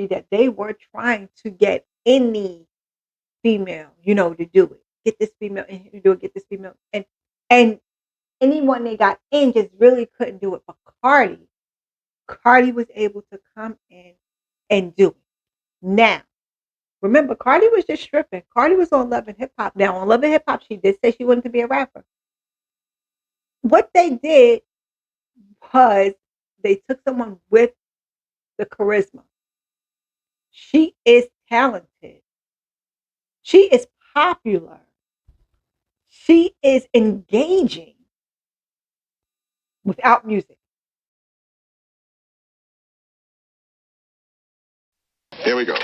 industry that they were trying to get any female, to do it. Get this female in here to do it. Get this female, and anyone they got in just really couldn't do it. But Cardi was able to come in and do it. Now, remember, Cardi was just stripping. Cardi was on Love and Hip Hop. Now, on Love and Hip Hop, she did say she wanted to be a rapper. What they did was they took someone with the charisma. She is talented. She is popular. She is engaging without music. Here we go.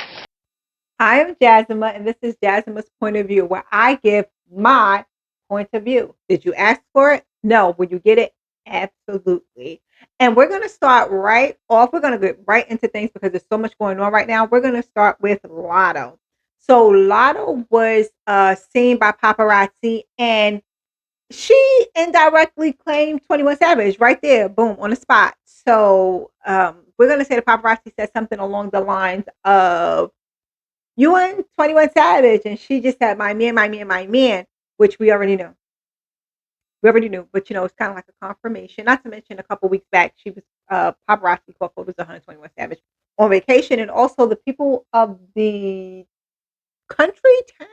I am Jazama, and this is Jazama's point of view, where I give my point of view. Did you ask for it? No. Will you get it? Absolutely. And we're going to start right off. We're going to get right into things because there's so much going on right now. We're going to start with Lotto. So Lotto was seen by paparazzi, and she indirectly claimed 21 Savage right there, boom, on the spot. So we're going to say the paparazzi said something along the lines of, "You and 21 Savage," and she just said, "My man, my man, my man," which we already knew. But it's kind of like a confirmation. Not to mention, a couple weeks back, she was paparazzi caught photos of 121 Savage on vacation, and also the people of the country town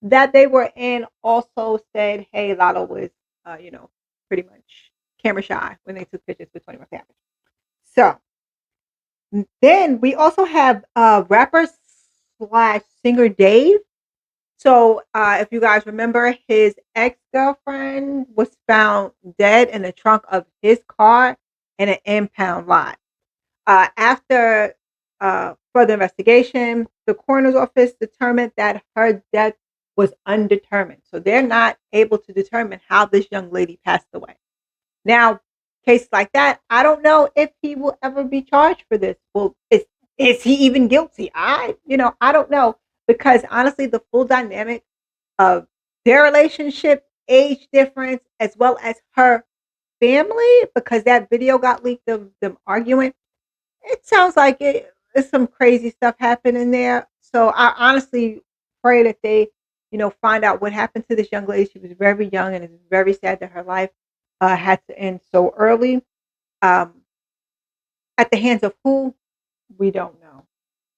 that they were in also said, "Hey, Lotto was, pretty much camera shy when they took pictures with 21 Savage." So then we also have rapper slash singer Dave. So if you guys remember, his ex-girlfriend was found dead in the trunk of his car in an impound lot. After further investigation, the coroner's office determined that her death was undetermined. So they're not able to determine how this young lady passed away. Now, cases like that, I don't know if he will ever be charged for this. Well, is he even guilty? I don't know, because honestly, the full dynamic of their relationship, age difference, as well as her family, because that video got leaked of them arguing. It sounds like it's some crazy stuff happening there. So I honestly pray that they, find out what happened to this young lady. She was very young, and it's very sad that her life had to end so early. Um, at the hands of who? We don't know.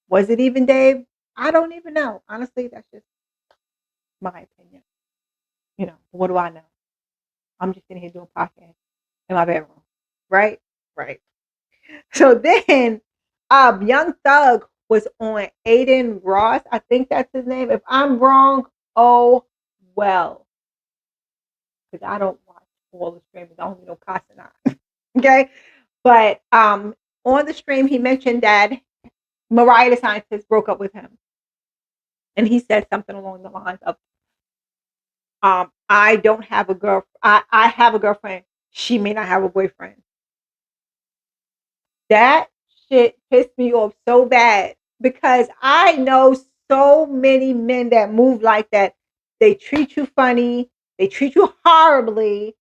Was it even Dave? I don't even know. Honestly, that's just my opinion. What do I know? I'm just sitting here doing podcast in my bedroom. Right? Right. So then Young Thug was on Aiden Ross. I think that's his name. If I'm wrong, oh well. Because I don't watch all the streamers. I only know Casa. Okay. But on the stream he mentioned that Mariah the Scientist broke up with him. And he said something along the lines of, I don't have a girl. I have a girlfriend. She may not have a boyfriend. That shit pissed me off so bad, because I know so many men that move like that. They treat you funny. They treat you horribly.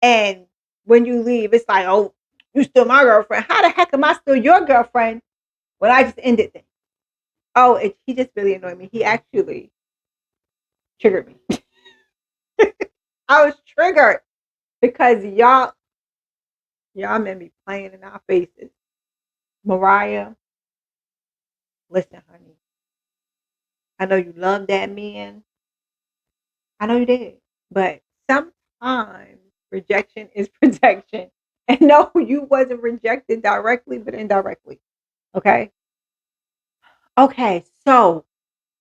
And when you leave, it's like, "Oh, you still my girlfriend. How the heck am I still your girlfriend when I just ended things?" Oh, he just really annoyed me. He actually triggered me. I was triggered because y'all made me playing in our faces. Mariah, listen, honey. I know you love that man. I know you did. But sometimes rejection is protection. And no, you wasn't rejected directly, but indirectly. Okay. Okay. So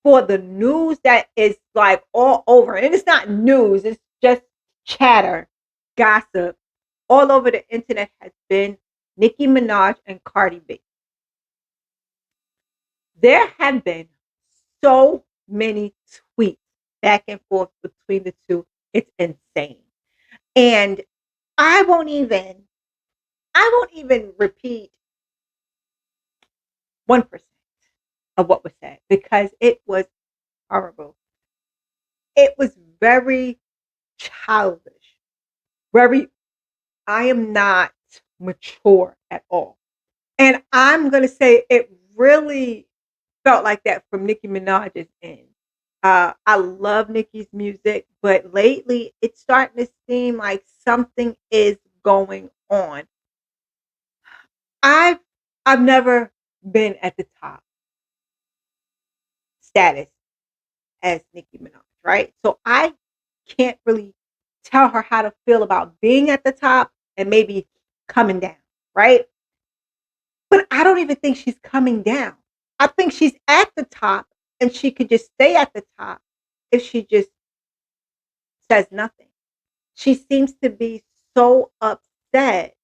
for the news that is like all over, and it's not news, it's just chatter, gossip all over the internet, has been Nicki Minaj and Cardi B. There have been so many tweets back and forth between the two. It's insane. And I won't even repeat 1% of what was said, because it was horrible. It was very childish. Very, I am not mature at all. And I'm going to say it really felt like that from Nicki Minaj's end. I love Nicki's music, but lately it's starting to seem like something is going on. I've I've never been at the top status as Nicki Minaj, right? So I can't really tell her how to feel about being at the top and maybe coming down, right? But I don't even think she's coming down. I think she's at the top and she could just stay at the top if she just says nothing. She seems to be so upset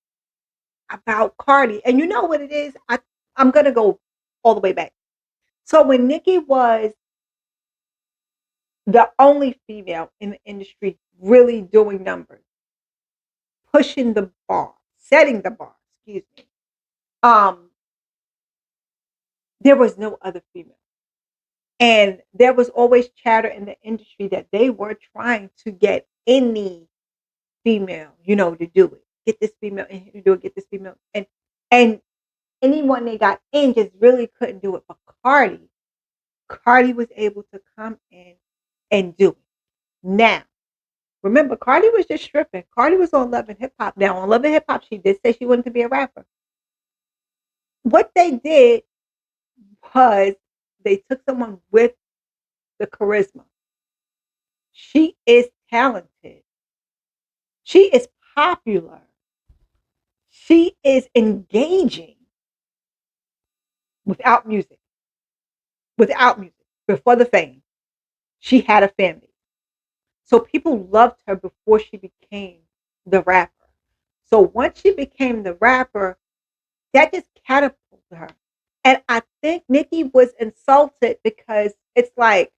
about Cardi. And you know what it is? I'm gonna go all the way back. So when Nicki was the only female in the industry really doing numbers, pushing the bar, setting the bar, excuse me. Um, there was no other female. And there was always chatter in the industry that they were trying to get any female, to do it. Get this female in here to do it, get this female. And anyone they got in just really couldn't do it. But Cardi was able to come in and do it. Now, remember, Cardi was just stripping. Cardi was on Love and Hip Hop. Now, on Love and Hip Hop, she did say she wanted to be a rapper. What they did was they took someone with the charisma. She is talented. She is popular. She is engaging without music. Without music. Before the fame, she had a family. So people loved her before she became the rapper. So once she became the rapper, that just catapulted her. And I think Nicki was insulted because it's like,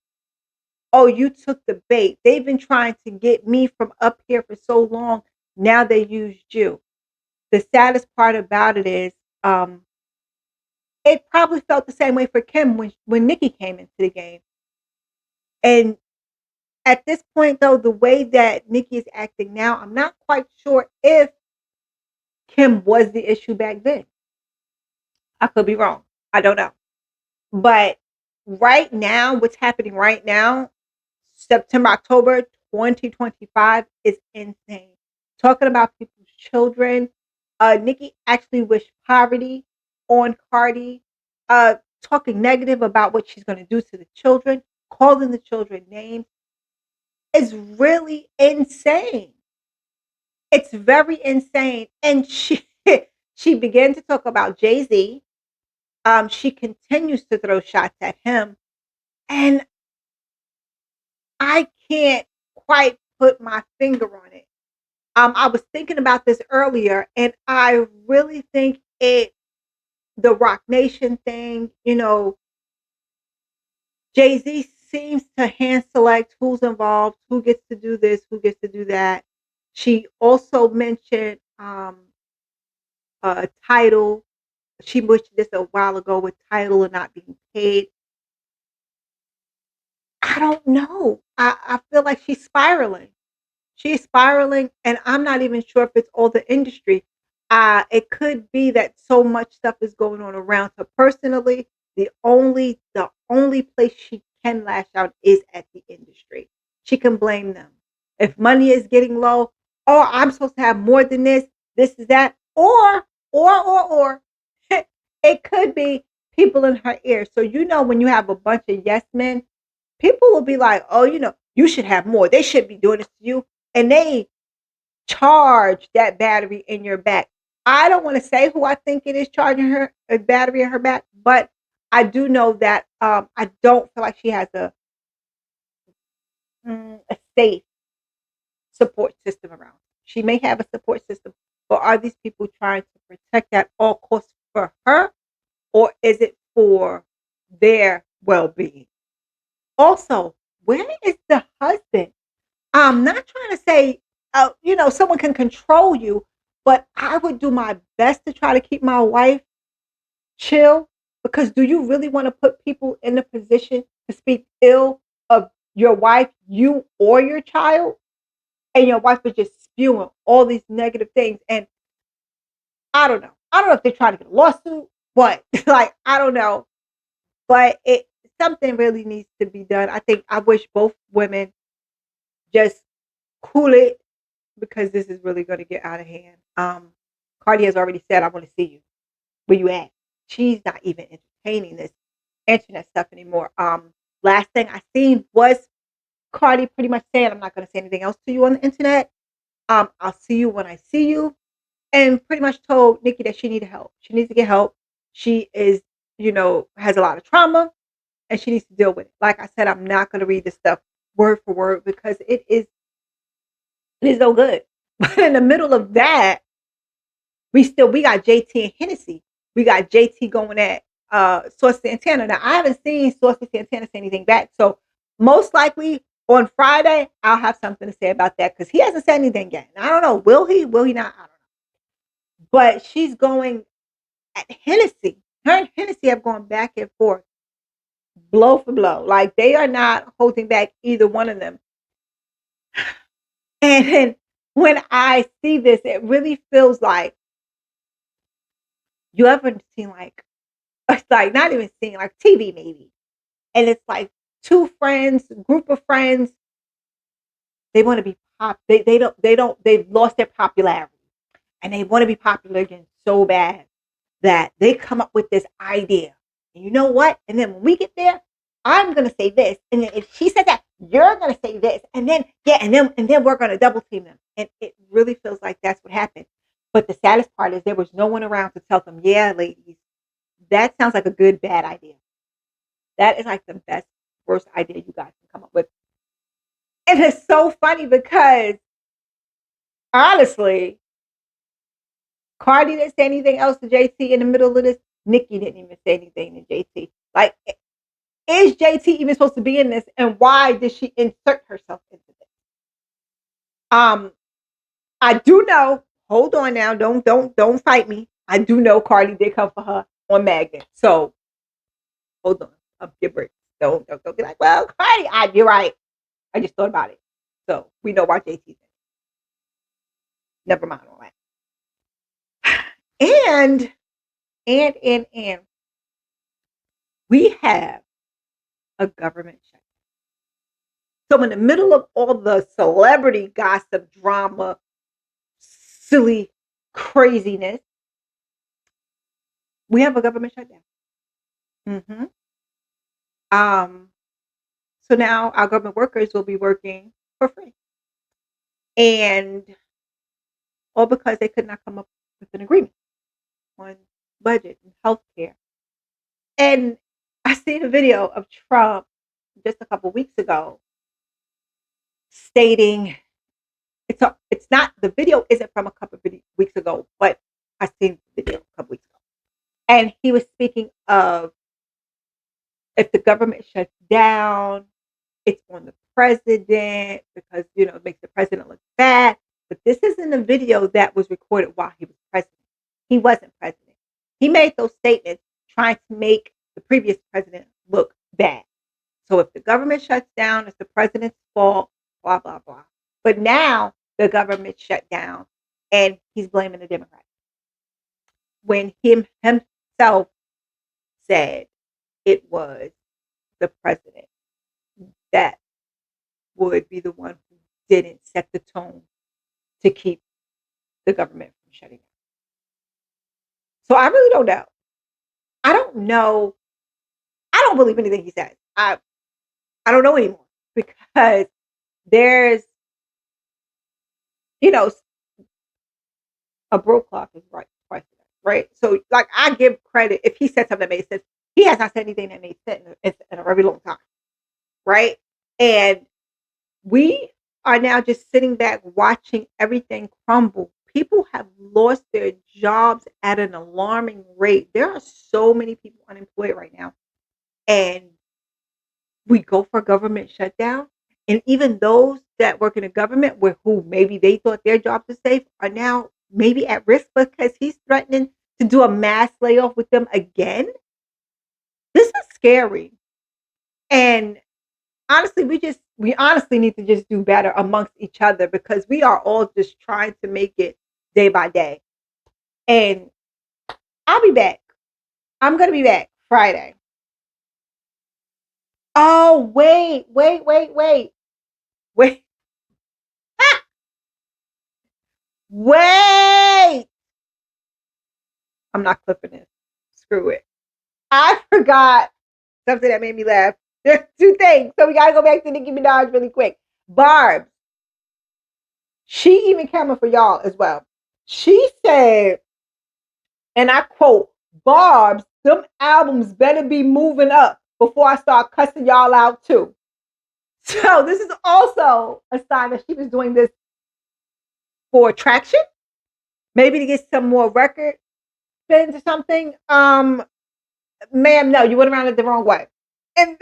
oh, you took the bait. They've been trying to get me from up here for so long. Now they used you. The saddest part about it is it probably felt the same way for Kim when Nicki came into the game. And at this point, though, the way that Nicki is acting now, I'm not quite sure if Kim was the issue back then. I could be wrong. I don't know. But right now, what's happening right now, September, October 2025 is insane. Talking about people's children. Nicki actually wished poverty on Cardi. Talking negative about what she's going to do to the children, calling the children names is really insane. It's very insane. And she she began to talk about Jay-Z. She continues to throw shots at him. And I can't quite put my finger on it. I was thinking about this earlier, and I really think the Rock Nation thing, Jay-Z seems to hand select who's involved, who gets to do this, who gets to do that. She also mentioned Title. She mentioned this a while ago with Title and not being paid. I don't know. I feel like she's spiraling. She's spiraling, and I'm not even sure if it's all the industry. It could be that so much stuff is going on around her personally. The only place she can lash out is at the industry. She can blame them. If money is getting low, oh, I'm supposed to have more than this is that, or it could be people in her ear. So when you have a bunch of yes men, people will be like, oh, you should have more. They should be doing this to you. And they charge that battery in your back. I don't want to say who I think it is charging her a battery in her back, but I do know that I don't feel like she has a safe support system around. She may have a support system, but are these people trying to protect at all costs for her, or is it for their well-being? Also, where is the husband? I'm not trying to say, someone can control you, but I would do my best to try to keep my wife chill, because do you really want to put people in a position to speak ill of your wife, you, or your child? And your wife is just spewing all these negative things. And I don't know. I don't know if they're trying to get a lawsuit. what? Like, I don't know. But it something really needs to be done. I think I wish both women just cool it because this is really gonna get out of hand. Cardi has already said, "I wanna see you. Where you at?" She's not even entertaining this internet stuff anymore. Last thing I seen was Cardi pretty much saying, "I'm not gonna say anything else to you on the internet. I'll see you when I see you," and pretty much told Nicki that she needed help. She needs to get help. She is, has a lot of trauma and she needs to deal with it. Like I said, I'm not gonna read this stuff word for word because it is no good. But in the middle of that, we got JT and Hennessy. We got JT going at Saucy Santana. Now I haven't seen Saucy Santana say anything back. So most likely on Friday, I'll have something to say about that because he hasn't said anything yet. And I don't know. Will he? Will he not? I don't know. But she's going at Hennessy. Her and Hennessy have gone back and forth, blow for blow. Like they are not holding back either one of them. And when I see this, it really feels like you ever seen like it's like not even seeing like TV maybe. And it's like two friends, group of friends, they want to be they've lost their popularity and they want to be popular again so bad that they come up with this idea. And you know what? And then when we get there, I'm gonna say this. And then if she said that, you're gonna say this. And then yeah, and then we're gonna double team them. And it really feels like that's what happened. But the saddest part is there was no one around to tell them, yeah, ladies, that sounds like a good bad idea. That is like the best, worst idea you guys can come up with. And it's so funny because honestly, Cardi didn't say anything else to JT in the middle of this. Nicki didn't even say anything to JT. Like, is JT even supposed to be in this? And why did she insert herself into this? Um, I do know. Hold on now. Don't fight me. I do know Cardi did come for her on Magnet. So hold on. Give break. Don't be like, well, Cardi, you're right. I just thought about it. So we know why JT's in it. Never mind all that. And we have a government shutdown. So in the middle of all the celebrity gossip, drama, silly craziness, we have a government shutdown. hmm Um, so now our government workers will be working for free, and all because they could not come up with an agreement on budget and healthcare. And I seen a video of Trump just a couple weeks ago stating it's not the video isn't from a couple of weeks ago, but I seen the video a couple weeks ago, and he was speaking of if the government shuts down, it's on the president because it makes the president look bad. But this isn't a video that was recorded while he was president. He wasn't president. He made those statements trying to make the previous president look bad. So if the government shuts down, it's the president's fault, blah, blah, blah. But now the government shut down and he's blaming the Democrats. When himself said it was the president that would be the one who didn't set the tone to keep the government from shutting down. So I really don't know. I don't know. I don't believe anything he says. I don't know anymore because there's you know a broke clock is right twice a day, right? So like I give credit if he said something that made sense. He has not said anything that made sense in a very long time, right? And we are now just sitting back watching everything crumble. People have lost their jobs at an alarming rate. There are so many people unemployed right now. And we go for government shutdown. And even those that work in the government where who maybe they thought their jobs were safe are now maybe at risk because he's threatening to do a mass layoff with them again. This is scary. And honestly, we honestly need to just do better amongst each other because we are all just trying to make it day by day. And I'll be back. I'm gonna be back Friday. Oh, wait. Wait. I'm not clipping this. Screw it. I forgot something that made me laugh. There's two things. So we gotta go back to Nicki Minaj really quick. Barb, she even coming for y'all as well. She said, and I quote, Barb's, them albums better be moving up before I start cussing y'all out too. So this is also a sign that she was doing this for attraction, maybe to get some more record spins or something. Ma'am, no, you went around it the wrong way. And,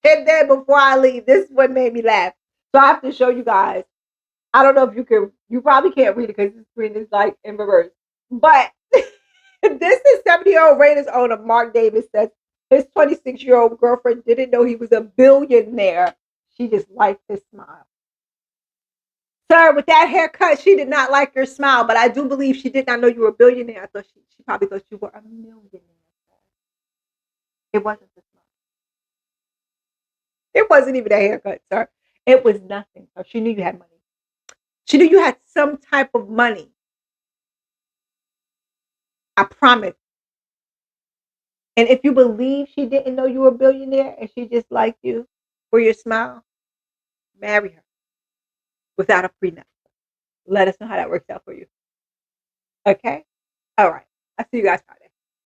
and then before I leave, this is what made me laugh. So I have to show you guys. I don't know if you can, you probably can't read it because the screen is like in reverse. But this is 70-year-old Raiders owner Mark Davis says his 26-year-old girlfriend didn't know he was a billionaire. She just liked his smile. Sir, with that haircut, she did not like your smile, but I do believe she did not know you were a billionaire. I thought she probably thought you were a millionaire. It wasn't the smile. It wasn't even a haircut, sir. It was nothing. So she knew you had money. She knew you had some type of money. I promise. And if you believe she didn't know you were a billionaire and she just liked you for your smile, marry her without a prenup. Let us know how that works out for you. Okay? All right. I'll see you guys Friday.